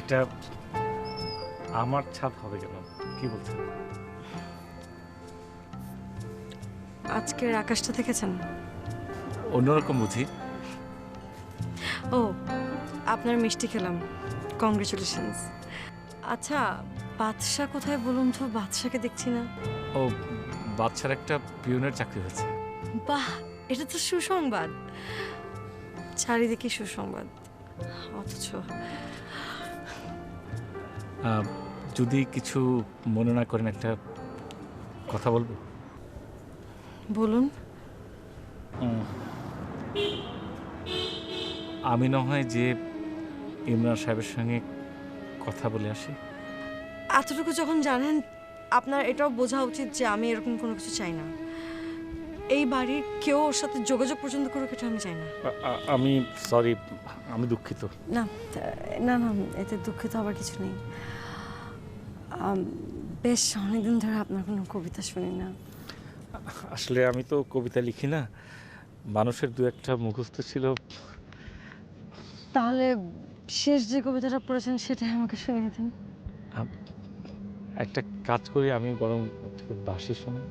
এটা আমার ছাদ হবে কেন? কি বলছেন? আজকের আকাশটা দেখেছেন? অন্যরকম বুঝি। ও, আপনার মিষ্টি খেলাম, কংগ্রেচুলেশনস। আচ্ছা, বাদশা কোথায় বলুন তো? বাদশাকে দেখছি না। ও, বাদশার একটা পিয়নের চাকরি হয়েছে। বাহ, এটা তো সুসংবাদ। চারিদিকে সুসংবাদ, অথচ আহ, যদি কিছু মনে না করেন একটা কথা বলবো। বলুন। আমি না হয় যে ইমরান সাহেবের সঙ্গে কথা বলে আসি। এতটুকু যখন জানেন, আপনার এটাও বোঝা উচিত যে আমি এরকম কোনো কিছু চাই না। এই বাড়ির কেউ ওর সাথে যোগাযোগ পর্যন্ত করুক, এটা আমি চাই না। আমি সরি, আমি দুঃখিত। না, না না, এতে দুঃখিত হবার কিছু নেই। বেশ অনেকদিন ধরে আপনার কোনো কবিতা শুনি না। আসলে আমি তো কবিতা লিখি না, মানুষের দু একটা মুখস্থ ছিল। তাহলে শেষ যে কবিতাটা পড়েছেন সেটাই আমাকে শুনিয়ে দিন। একটা কাজ করি, আমি বরং বাঁশি শুনি।